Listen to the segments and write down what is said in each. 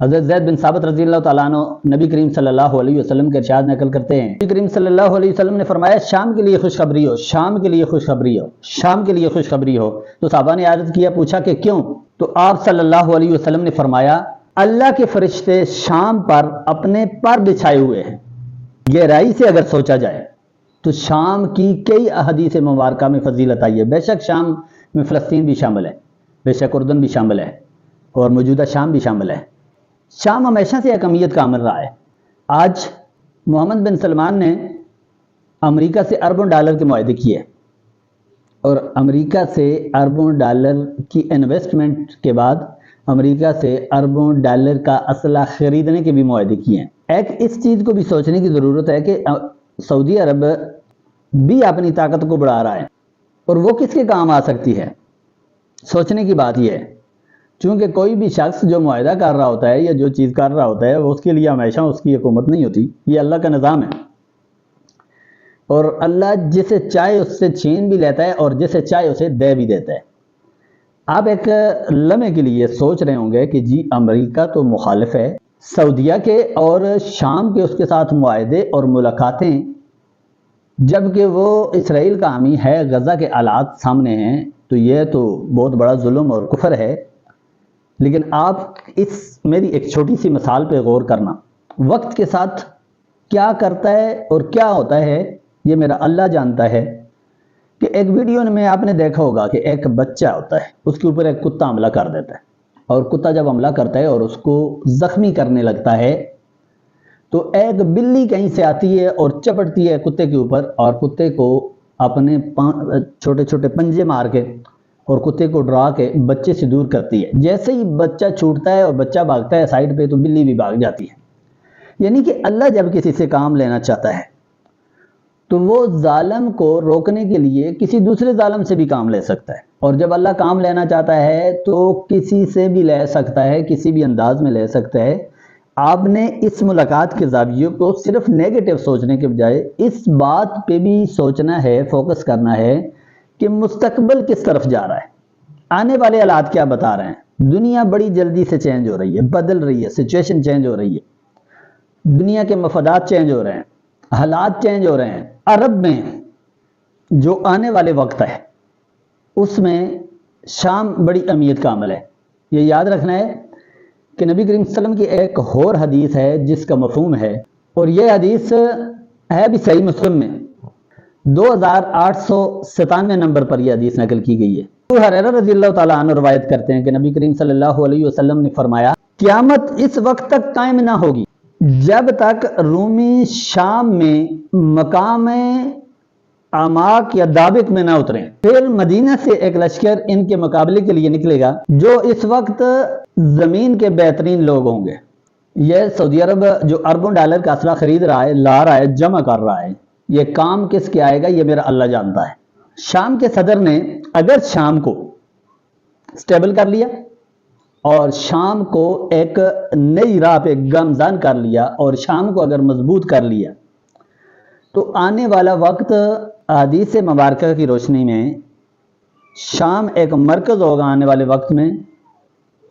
حضرت زید بن ثابت رضی اللہ تعالیٰ عنہ نبی کریم صلی اللہ علیہ وسلم کے ارشاد نقل کرتے ہیں، نبی کریم صلی اللہ علیہ وسلم نے فرمایا شام کے لیے خوشخبری ہو، شام کے لیے خوشخبری ہو، شام کے لیے خوشخبری ہو۔ تو صحابہ نے عرض کیا، پوچھا کہ کیوں؟ تو آپ صلی اللہ علیہ وسلم نے فرمایا اللہ کے فرشتے شام پر اپنے پر بچھائے ہوئے ہیں۔ گہرائی سے اگر سوچا جائے تو شام کی کئی احادیث مبارکہ میں فضیلت آئی ہے۔ بے شک شام میں فلسطین بھی شامل ہے، بے شک اردن بھی شامل ہے، اور موجودہ شام بھی شامل ہے۔ شام ہمیشہ سے ایک اہمیت کا عامل رہا ہے۔ آج محمد بن سلمان نے امریکہ سے اربوں ڈالر کے معاہدے کیے، اور امریکہ سے اربوں ڈالر کی انویسٹمنٹ کے بعد امریکہ سے اربوں ڈالر کا اسلحہ خریدنے کے بھی معاہدے کیے ہیں۔ ایک اس چیز کو بھی سوچنے کی ضرورت ہے کہ سعودی عرب بھی اپنی طاقت کو بڑھا رہا ہے، اور وہ کس کے کام آ سکتی ہے؟ سوچنے کی بات یہ ہے، چونکہ کوئی بھی شخص جو معاہدہ کر رہا ہوتا ہے یا جو چیز کر رہا ہوتا ہے وہ اس کے لیے ہمیشہ اس کی حکومت نہیں ہوتی، یہ اللہ کا نظام ہے، اور اللہ جسے چاہے اس سے چھین بھی لیتا ہے اور جسے چاہے اسے دے بھی دیتا ہے۔ آپ ایک لمحے کے لیے سوچ رہے ہوں گے کہ جی امریکہ تو مخالف ہے سعودیہ کے، اور شام کے اس کے ساتھ معاہدے اور ملاقاتیں، جبکہ وہ اسرائیل کا حامی ہے، غزہ کے حالات سامنے ہیں، تو یہ تو بہت بڑا ظلم اور کفر ہے۔ لیکن آپ اس میری ایک چھوٹی سی مثال پہ غور کرنا، وقت کے ساتھ کیا کرتا ہے اور کیا ہوتا ہے یہ میرا اللہ جانتا ہے۔ کہ ایک ویڈیو میں آپ نے دیکھا ہوگا کہ ایک بچہ ہوتا ہے، اس کے اوپر ایک کتا حملہ کر دیتا ہے، اور کتا جب حملہ کرتا ہے اور اس کو زخمی کرنے لگتا ہے تو ایک بلی کہیں سے آتی ہے اور چپٹتی ہے کتے کے اوپر، اور کتے کو اپنے چھوٹے چھوٹے پنجے مار کے اور کتے کو ڈرا کے بچے سے دور کرتی ہے۔ جیسے ہی بچہ چھوٹتا ہے اور بچہ بھاگتا ہے سائڈ پہ، تو بلی بھی بھاگ جاتی ہے۔ یعنی کہ اللہ جب کسی سے کام لینا چاہتا ہے تو وہ ظالم کو روکنے کے لیے کسی دوسرے ظالم سے بھی کام لے سکتا ہے، اور جب اللہ کام لینا چاہتا ہے تو کسی سے بھی لے سکتا ہے، کسی بھی انداز میں لے سکتا ہے۔ آپ نے اس ملاقات کے زاویے کو صرف نیگیٹو سوچنے کے بجائے اس بات پہ بھی سوچنا ہے، فوکس کرنا ہے کہ مستقبل کس طرف جا رہا ہے، آنے والے حالات کیا بتا رہے ہیں۔ دنیا بڑی جلدی سے چینج ہو رہی ہے، بدل رہی ہے، سچویشن چینج ہو رہی ہے، دنیا کے مفادات چینج ہو رہے ہیں، حالات چینج ہو رہے ہیں۔ عرب میں جو آنے والے وقت ہے اس میں شام بڑی اہمیت کا عمل ہے۔ یہ یاد رکھنا ہے کہ نبی کریم صلی اللہ علیہ وسلم کی ایک اور حدیث ہے جس کا مفہوم ہے، اور یہ حدیث ہے بھی صحیح مسلم میں 2897 نمبر پر یہ حدیث نقل کی گئی ہے۔ ابو ہریرہ رضی اللہ تعالیٰ عنہ روایت کرتے ہیں کہ نبی کریم صلی اللہ علیہ وسلم نے فرمایا، قیامت اس وقت تک قائم نہ ہوگی جب تک رومی شام میں مقام اعماق یا دابق میں نہ اتریں۔ پھر مدینہ سے ایک لشکر ان کے مقابلے کے لیے نکلے گا جو اس وقت زمین کے بہترین لوگ ہوں گے۔ یہ سعودی عرب جو اربوں ڈالر کا اسلحہ خرید رہا ہے، لا رہا ہے، جمع کر رہا ہے، یہ کام کس کے آئے گا یہ میرا اللہ جانتا ہے۔ شام کے صدر نے اگر شام کو سٹیبل کر لیا اور شام کو ایک نئی راہ پہ گامزن کر لیا اور شام کو اگر مضبوط کر لیا تو آنے والا وقت احادیث مبارکہ کی روشنی میں شام ایک مرکز ہوگا آنے والے وقت میں،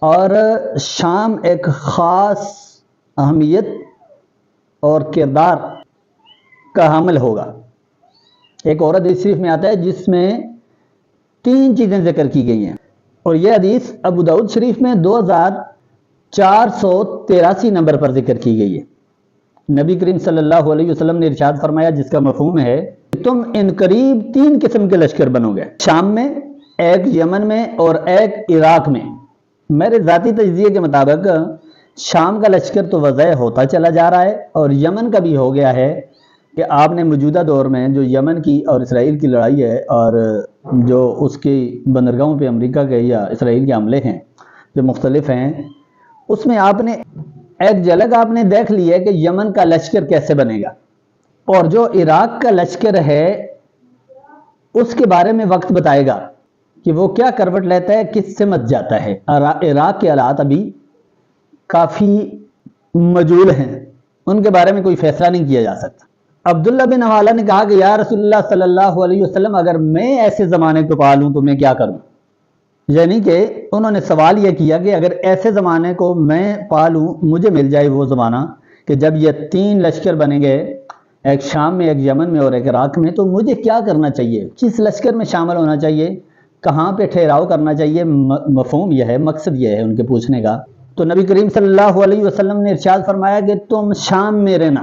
اور شام ایک خاص اہمیت اور کردار کا حامل ہوگا۔ ایک اور حدیث شریف میں آتا ہے جس میں 3 چیزیں ذکر کی گئی ہیں، اور یہ حدیث ابو داؤد شریف میں 2483 نمبر پر ذکر کی گئی ہے۔ نبی کریم صلی اللہ علیہ وسلم نے ارشاد فرمایا جس کا مفہوم ہے کہ تم ان قریب 3 قسم کے لشکر بنو گے، شام میں، ایک یمن میں اور ایک عراق میں۔ میرے ذاتی تجزیے کے مطابق شام کا لشکر تو وضع ہوتا چلا جا رہا ہے، اور یمن کا بھی ہو گیا ہے کہ آپ نے موجودہ دور میں جو یمن کی اور اسرائیل کی لڑائی ہے، اور جو اس کی بندرگاہوں پہ امریکہ کے یا اسرائیل کے حملے ہیں جو مختلف ہیں، اس میں آپ نے ایک جھلک آپ نے دیکھ لی ہے کہ یمن کا لشکر کیسے بنے گا، اور جو عراق کا لشکر ہے اس کے بارے میں وقت بتائے گا کہ وہ کیا کروٹ لیتا ہے، کس سے مت جاتا ہے۔ عراق کے حالات ابھی کافی مجہول ہیں، ان کے بارے میں کوئی فیصلہ نہیں کیا جا سکتا۔ عبداللہ بن حوالہ نے کہا کہ یا رسول اللہ صلی اللہ علیہ وسلم، اگر میں ایسے زمانے کو پالوں تو میں کیا کروں؟ یعنی کہ انہوں نے سوال یہ کیا کہ اگر ایسے زمانے کو میں پالوں، مجھے مل جائے وہ زمانہ کہ جب یہ 3 لشکر بنے گئے، ایک شام میں، ایک یمن میں اور ایک عراق میں، تو مجھے کیا کرنا چاہیے، کس لشکر میں شامل ہونا چاہیے، کہاں پہ ٹھہراؤ کرنا چاہیے؟ مفہوم یہ ہے، مقصد یہ ہے ان کے پوچھنے کا۔ تو نبی کریم صلی اللہ علیہ وسلم نے ارشاد فرمایا کہ تم شام میں رہنا،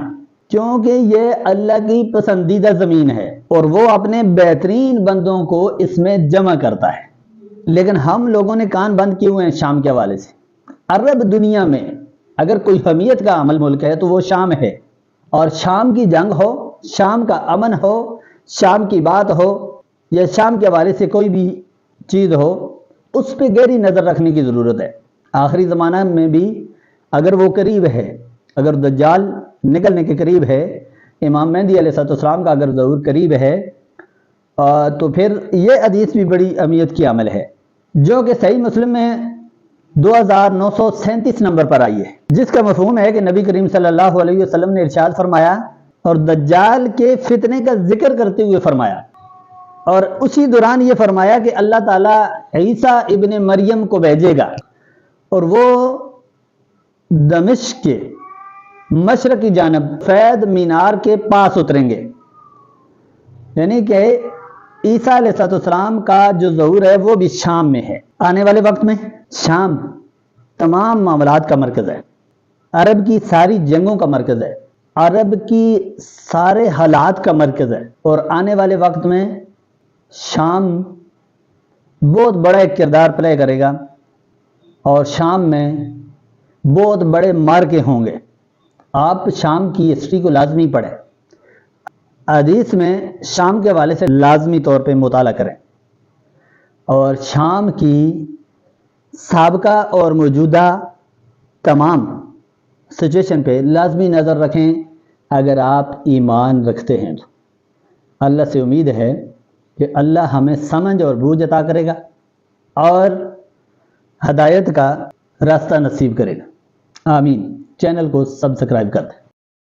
کیونکہ یہ اللہ کی پسندیدہ زمین ہے اور وہ اپنے بہترین بندوں کو اس میں جمع کرتا ہے۔ لیکن ہم لوگوں نے کان بند کیے ہوئے ہیں شام کے حوالے سے۔ عرب دنیا میں اگر کوئی حمیت کا عمل ملک ہے تو وہ شام ہے، اور شام کی جنگ ہو، شام کا امن ہو، شام کی بات ہو، یا شام کے حوالے سے کوئی بھی چیز ہو، اس پہ گہری نظر رکھنے کی ضرورت ہے۔ آخری زمانہ میں بھی اگر وہ قریب ہے، اگر دجال نکلنے کے قریب ہے، امام مہدی علیہ السلام کا اگر ظہور قریب ہے، تو پھر یہ حدیث بھی بڑی اہمیت کی عمل ہے، جو کہ صحیح مسلم میں 2937 نمبر پر آئی ہے، جس کا مفہوم ہے کہ نبی کریم صلی اللہ علیہ وسلم نے ارشاد فرمایا اور دجال کے فتنے کا ذکر کرتے ہوئے فرمایا، اور اسی دوران یہ فرمایا کہ اللہ تعالیٰ عیسیٰ ابن مریم کو بھیجے گا اور وہ دمشق کے مشرق کی جانب فید مینار کے پاس اتریں گے۔ یعنی کہ عیسیٰ علیہ السلام کا جو ظہور ہے وہ بھی شام میں ہے۔ آنے والے وقت میں شام تمام معاملات کا مرکز ہے، عرب کی ساری جنگوں کا مرکز ہے، عرب کی سارے حالات کا مرکز ہے، اور آنے والے وقت میں شام بہت بڑا ایک کردار پلے کرے گا، اور شام میں بہت بڑے مارکے ہوں گے۔ آپ شام کی ہسٹری کو لازمی پڑھیں، حدیث میں شام کے حوالے سے لازمی طور پہ مطالعہ کریں، اور شام کی سابقہ اور موجودہ تمام سچویشن پہ لازمی نظر رکھیں اگر آپ ایمان رکھتے ہیں تو۔ اللہ سے امید ہے کہ اللہ ہمیں سمجھ اور بوجھ عطا کرے گا اور ہدایت کا راستہ نصیب کرے گا۔ آمین۔ چینل کو سبسکرائب کر دیں۔